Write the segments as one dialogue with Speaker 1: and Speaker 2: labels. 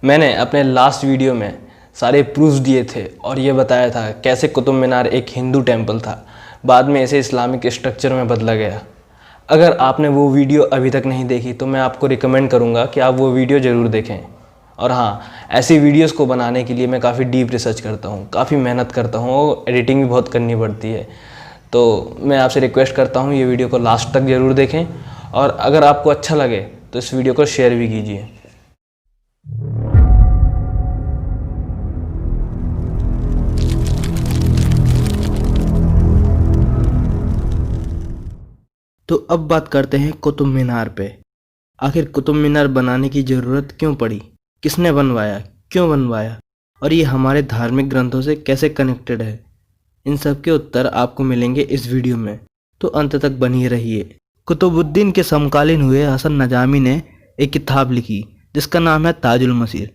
Speaker 1: मैंने अपने last video में सारे प्रूफ्स दिए थे और ये बताया था कैसे कुतुब मीनार एक हिंदू टेम्पल था, बाद में इसे इस्लामिक स्ट्रक्चर में बदला गया। अगर आपने वो वीडियो अभी तक नहीं देखी तो मैं आपको रिकमेंड करूँगा कि आप वो वीडियो ज़रूर देखें। और हाँ, ऐसी वीडियोस को बनाने के लिए मैं काफ़ी डीप रिसर्च करता हूँ, काफ़ी मेहनत करता हूँ और एडिटिंग भी बहुत करनी पड़ती है। तो मैं आपसे रिक्वेस्ट करता हूँ ये वीडियो को लास्ट तक ज़रूर देखें और अगर आपको अच्छा लगे तो इस वीडियो को शेयर भी कीजिए। तो अब बात करते हैं कुतुब मीनार पे। आखिर कुतुब मीनार बनाने की ज़रूरत क्यों पड़ी, किसने बनवाया, क्यों बनवाया और ये हमारे धार्मिक ग्रंथों से कैसे कनेक्टेड है, इन सब के उत्तर आपको मिलेंगे इस वीडियो में, तो अंत तक बनी रहिए। कुतुबुद्दीन के समकालीन हुए हसन नजामी ने एक किताब लिखी जिसका नाम है ताजुल मसीर।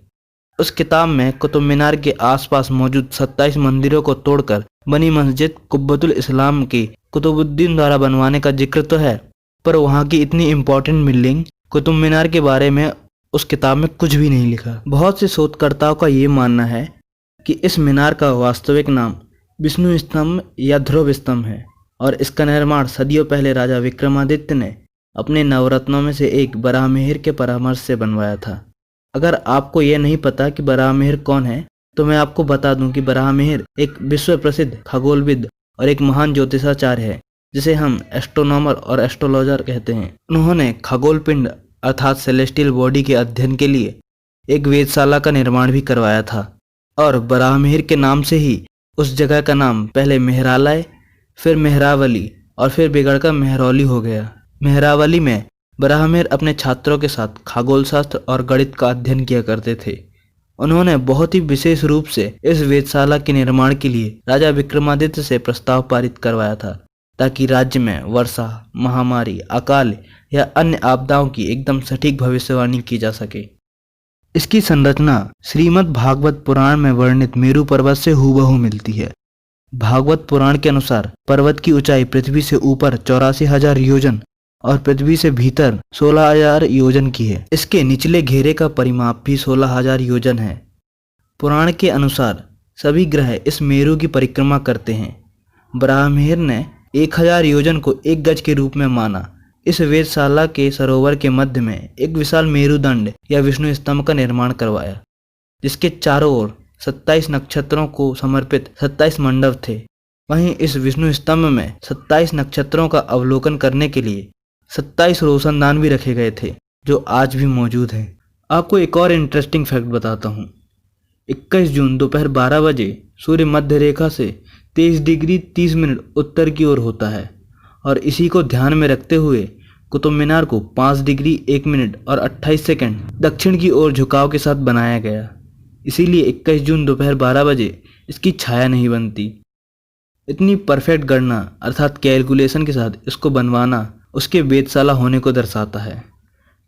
Speaker 1: उस किताब में कुतुब मीनार के आसपास मौजूद 27 मंदिरों को तोड़कर बनी मस्जिद कुब्बतुल इस्लाम की कुतुबुद्दीन द्वारा बनवाने का जिक्र तो है, पर वहाँ की इतनी इम्पोर्टेंट बिल्डिंग कुतुब मीनार के बारे में उस किताब में कुछ भी नहीं लिखा। बहुत से शोधकर्ताओं का ये मानना है कि इस मीनार का वास्तविक नाम विष्णु स्तंभ या ध्रुव स्तंभ है और इसका निर्माण सदियों पहले राजा विक्रमादित्य ने अपने नवरत्नों में से एक बराहमिहिर के परामर्श से बनवाया था। अगर आपको यह नहीं पता कि बराहमिहिर कौन है तो मैं आपको बता दूं कि बराहमिहिर एक विश्व प्रसिद्ध खगोलविद और एक महान ज्योतिषाचार्य है जिसे हम एस्ट्रोनॉमर और एस्ट्रोलॉजर कहते हैं। उन्होंने खगोल पिंड अर्थात सेलेस्टियल बॉडी के अध्ययन के लिए एक वेधशाला का निर्माण भी करवाया था और बराहमिहिर के नाम से ही उस जगह का नाम पहले मेहरालय, फिर मेहरावली और फिर बिगड़कर मेहरौली हो गया। मेहरावली में बराहमिहिर अपने छात्रों के साथ खगोल शास्त्र और गणित का अध्ययन किया करते थे। उन्होंने बहुत ही विशेष रूप से इस वेधशाला के निर्माण के लिए राजा विक्रमादित्य से प्रस्ताव पारित करवाया था ताकि राज्य में वर्षा, महामारी, अकाल या अन्य आपदाओं की एकदम सटीक भविष्यवाणी की जा सके। इसकी संरचना श्रीमद् भागवत पुराण में वर्णित मेरु पर्वत से हूबहू मिलती है। भागवत पुराण के अनुसार पर्वत की ऊंचाई पृथ्वी से ऊपर 84,000 योजन और पृथ्वी से भीतर 16,000 योजन की है। इसके निचले घेरे का परिमाप भी 16,000 योजन है। पुराण के अनुसार सभी ग्रह इस मेरु की परिक्रमा करते हैं। बराहमिहिर ने 1,000 योजन को एक गज के रूप में माना। इस वेधशाला के सरोवर के मध्य में एक विशाल मेरुदंड या विष्णु स्तंभ का निर्माण करवाया जिसके चारों ओर 27 नक्षत्रों को समर्पित 27 मंडप थे। वहीं इस विष्णु स्तंभ में 27 नक्षत्रों का अवलोकन करने के लिए 27 रोशनदान भी रखे गए थे जो आज भी मौजूद हैं। आपको एक और इंटरेस्टिंग फैक्ट बताता हूँ। 21 जून दोपहर 12 बजे सूर्य मध्य रेखा से 23 डिग्री 30 मिनट उत्तर की ओर होता है और इसी को ध्यान में रखते हुए कुतुब मीनार को 5 डिग्री 1 मिनट और 28 सेकंड दक्षिण की ओर झुकाव के साथ बनाया गया। इसीलिए 21 जून दोपहर 12 बजे इसकी छाया नहीं बनती। इतनी परफेक्ट गणना अर्थात कैलकुलेशन के साथ इसको बनवाना उसके वेधशाला होने को दर्शाता है।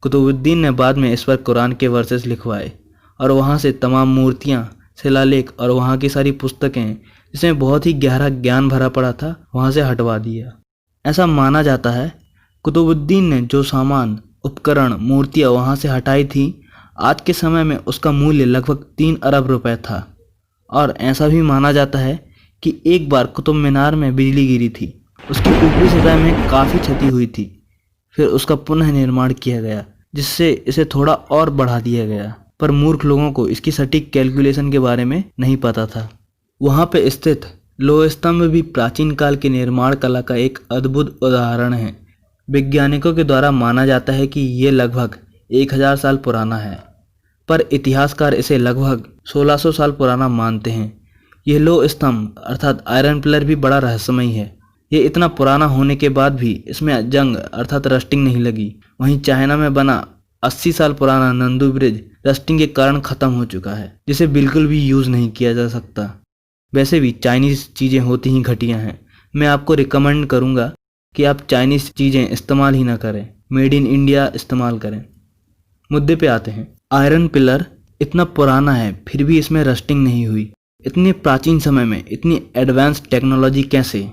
Speaker 1: कुतुबुद्दीन ने बाद में इस पर कुरान के वर्सेस लिखवाए और वहाँ से तमाम मूर्तियाँ, शिलालेख और वहाँ की सारी पुस्तकें जिसमें बहुत ही गहरा ज्ञान भरा पड़ा था वहाँ से हटवा दिया। ऐसा माना जाता है कुतुबुद्दीन ने जो सामान, उपकरण, मूर्तियाँ वहाँ से हटाई थी आज के समय में उसका मूल्य लगभग 3 अरब रुपए था। और ऐसा भी माना जाता है कि एक बार कुतुब मीनार में बिजली गिरी थी, उसकी ऊपरी सतह में काफ़ी क्षति हुई थी, फिर उसका पुनः निर्माण किया गया जिससे इसे थोड़ा और बढ़ा दिया गया, पर मूर्ख लोगों को इसकी सटीक कैलकुलेशन के बारे में नहीं पता था। वहाँ पे स्थित लोह स्तंभ भी प्राचीन काल के निर्माण कला का एक अद्भुत उदाहरण है। वैज्ञानिकों के द्वारा माना जाता है कि ये लगभग 1000 साल पुराना है, पर इतिहासकार इसे लगभग 1600 साल पुराना मानते हैं। यह लोह स्तंभ अर्थात आयरन पिलर भी बड़ा रहस्यमयी है। ये इतना पुराना होने के बाद भी इसमें जंग अर्थात रस्टिंग नहीं लगी। वहीं चाइना में बना 80 साल पुराना नंदू ब्रिज रस्टिंग के कारण ख़त्म हो चुका है, जिसे बिल्कुल भी यूज़ नहीं किया जा सकता। वैसे भी चाइनीज़ चीज़ें होती ही घटिया हैं। मैं आपको रिकमेंड करूँगा कि आप चाइनीज़ चीज़ें इस्तेमाल ही ना करें, मेड इन इंडिया इस्तेमाल करें। मुद्दे पे आते हैं। आयरन पिलर इतना पुराना है फिर भी इसमें रस्टिंग नहीं हुई। इतने प्राचीन समय में इतनी एडवांस टेक्नोलॉजी कैसे?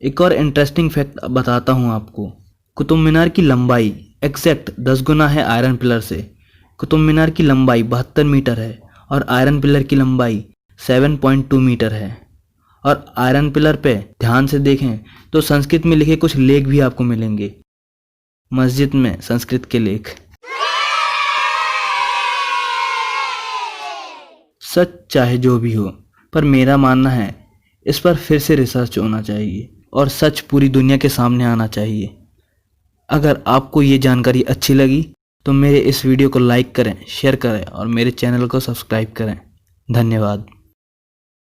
Speaker 1: एक और इंटरेस्टिंग फैक्ट बताता हूँ आपको। कुतुब मीनार की लंबाई एग्जैक्ट 10 गुना है आयरन पिलर से। कुतुब मीनार की लंबाई 72 मीटर है और आयरन पिलर की लंबाई 7.2 मीटर है। और आयरन पिलर पे ध्यान से देखें तो संस्कृत में लिखे कुछ लेख भी आपको मिलेंगे। मस्जिद में संस्कृत के लेख। सच चाहे जो भी हो, पर मेरा मानना है इस पर फिर से रिसर्च होना चाहिए और सच पूरी दुनिया के सामने आना चाहिए। अगर आपको ये जानकारी अच्छी लगी तो मेरे इस वीडियो को लाइक करें, शेयर करें और मेरे चैनल को सब्सक्राइब करें। धन्यवाद।